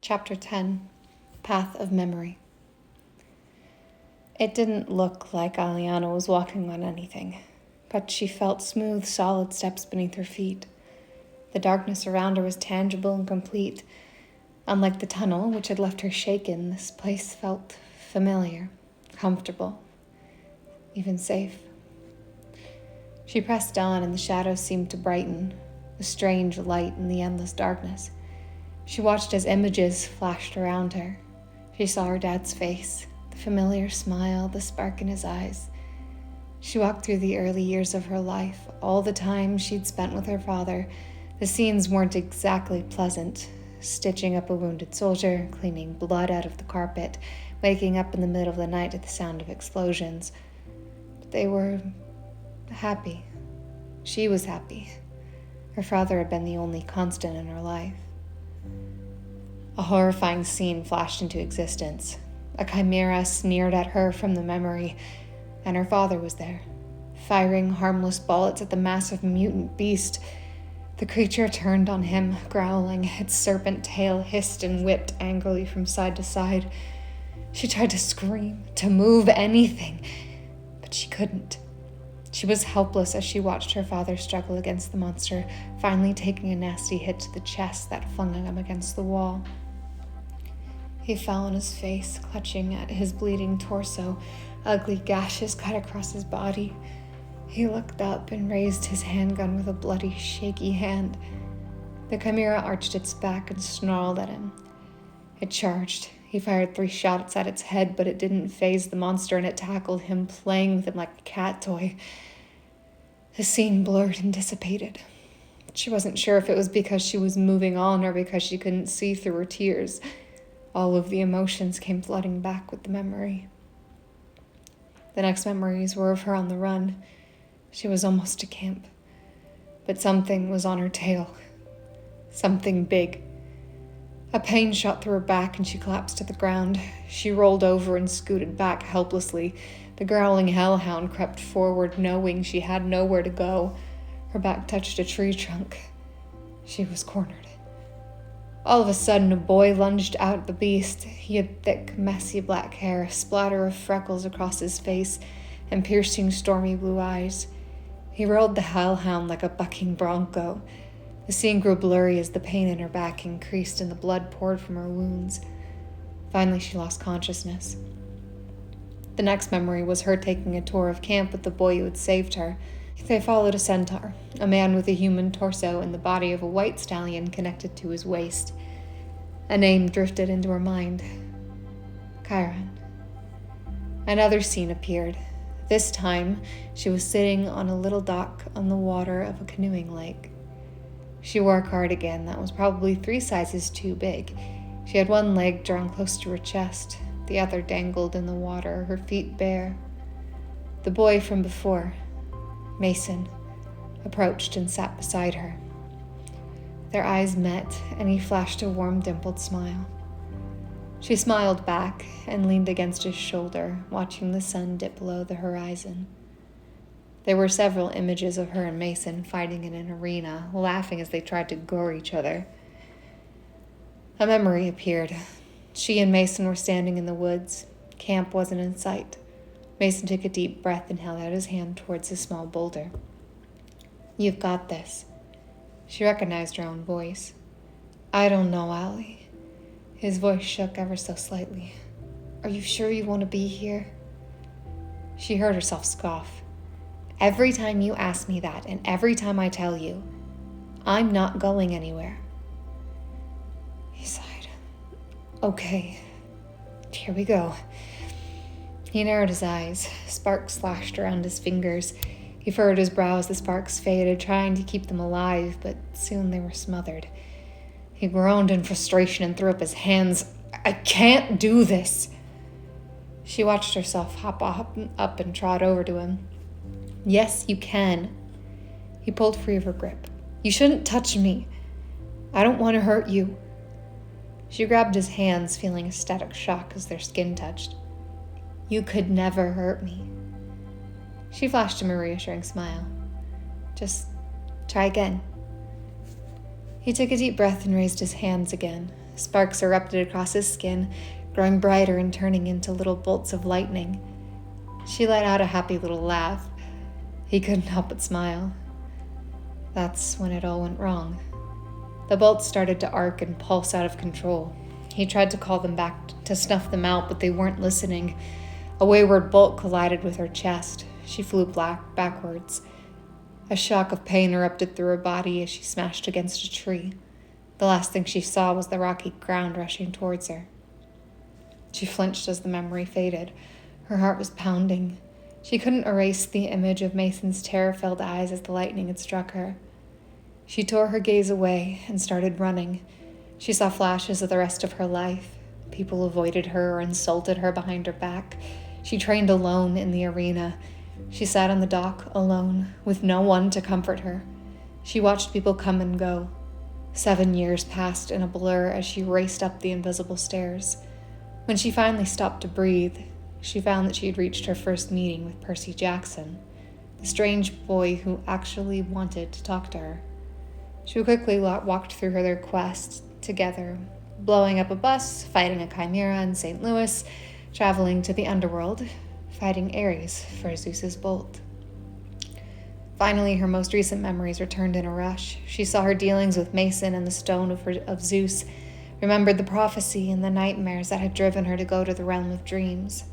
Chapter 10, Path of Memory. It didn't look like Aliana was walking on anything, but she felt smooth, solid steps beneath her feet. The darkness around her was tangible and complete. Unlike the tunnel, which had left her shaken, this place felt familiar, comfortable, even safe. She pressed on, and the shadows seemed to brighten, a strange light in the endless darkness. She watched as images flashed around her. She saw her dad's face, the familiar smile, the spark in his eyes. She walked through the early years of her life, all the time she'd spent with her father. The scenes weren't exactly pleasant. Stitching up a wounded soldier, cleaning blood out of the carpet, waking up in the middle of the night to the sound of explosions. But they were happy. She was happy. Her father had been the only constant in her life. A horrifying scene flashed into existence. A chimera sneered at her from the memory, and her father was there, firing harmless bullets at the massive mutant beast. The creature turned on him, growling. Its serpent tail hissed and whipped angrily from side to side. She tried to scream, to move anything, but she couldn't. She was helpless as she watched her father struggle against the monster, finally taking a nasty hit to the chest that flung him against the wall. He fell on his face, clutching at his bleeding torso. Ugly gashes cut across his body. He looked up and raised his handgun with a bloody, shaky hand. The chimera arched its back and snarled at him. It charged. He fired 3 shots at its head, but it didn't faze the monster, and it tackled him, playing with him like a cat toy. The scene blurred and dissipated. She wasn't sure if it was because she was moving on or because she couldn't see through her tears. All of the emotions came flooding back with the memory. The next memories were of her on the run. She was almost to camp, but something was on her tail. Something big. A pain shot through her back and she collapsed to the ground. She rolled over and scooted back helplessly. The growling hellhound crept forward, knowing she had nowhere to go. Her back touched a tree trunk. She was cornered. All of a sudden, a boy lunged out at the beast. He had thick, messy black hair, a splatter of freckles across his face, and piercing, stormy blue eyes. He rolled the hellhound like a bucking bronco. The scene grew blurry as the pain in her back increased and the blood poured from her wounds. Finally, she lost consciousness. The next memory was her taking a tour of camp with the boy who had saved her. They followed a centaur, a man with a human torso and the body of a white stallion connected to his waist. A name drifted into her mind. Chiron. Another scene appeared. This time, she was sitting on a little dock on the water of a canoeing lake. She wore a cardigan that was probably 3 sizes too big. She had one leg drawn close to her chest. The other dangled in the water, her feet bare. The boy from before, Mason, approached and sat beside her. Their eyes met, and he flashed a warm, dimpled smile. She smiled back and leaned against his shoulder, watching the sun dip below the horizon. There were several images of her and Mason fighting in an arena, laughing as they tried to gore each other. A memory appeared. She and Mason were standing in the woods. Camp wasn't in sight. Mason took a deep breath and held out his hand towards a small boulder. "You've got this." She recognized her own voice. "I don't know, Allie." His voice shook ever so slightly. "Are you sure you want to be here?" She heard herself scoff. "Every time you ask me that, and every time I tell you, I'm not going anywhere." He sighed. "Okay, here we go." He narrowed his eyes. Sparks flashed around his fingers. He furrowed his brow as the sparks faded, trying to keep them alive, but soon they were smothered. He groaned in frustration and threw up his hands. "I can't do this." She watched herself hop up and trot over to him. "Yes, you can." He pulled free of her grip. "You shouldn't touch me. I don't want to hurt you." She grabbed his hands, feeling a static shock as their skin touched. "You could never hurt me." She flashed him a reassuring smile. "Just try again." He took a deep breath and raised his hands again. Sparks erupted across his skin, growing brighter and turning into little bolts of lightning. She let out a happy little laugh. He couldn't help but smile. That's when it all went wrong. The bolts started to arc and pulse out of control. He tried to call them back to snuff them out, but they weren't listening. A wayward bolt collided with her chest. She flew backwards. A shock of pain erupted through her body as she smashed against a tree. The last thing she saw was the rocky ground rushing towards her. She flinched as the memory faded. Her heart was pounding. She couldn't erase the image of Mason's terror-filled eyes as the lightning had struck her. She tore her gaze away and started running. She saw flashes of the rest of her life. People avoided her or insulted her behind her back. She trained alone in the arena. She sat on the dock alone, with no one to comfort her. She watched people come and go. 7 years passed in a blur as she raced up the invisible stairs. When she finally stopped to breathe, she found that she had reached her first meeting with Percy Jackson, the strange boy who actually wanted to talk to her. She quickly walked through their quest together, blowing up a bus, fighting a chimera in St. Louis, traveling to the underworld, fighting Ares for Zeus's bolt. Finally, her most recent memories returned in a rush. She saw her dealings with Mason and the stone of Zeus, remembered the prophecy and the nightmares that had driven her to go to the realm of dreams,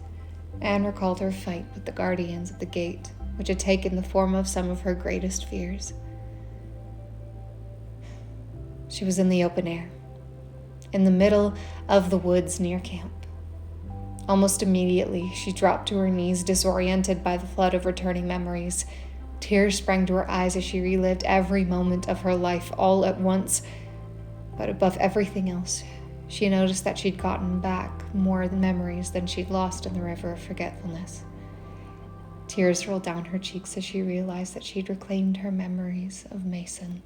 and recalled her fight with the guardians at the gate, which had taken the form of some of her greatest fears. She was in the open air, in the middle of the woods near camp. Almost immediately, she dropped to her knees, disoriented by the flood of returning memories. Tears sprang to her eyes as she relived every moment of her life all at once. But above everything else, she noticed that she'd gotten back more memories than she'd lost in the river of forgetfulness. Tears rolled down her cheeks as she realized that she'd reclaimed her memories of Mason.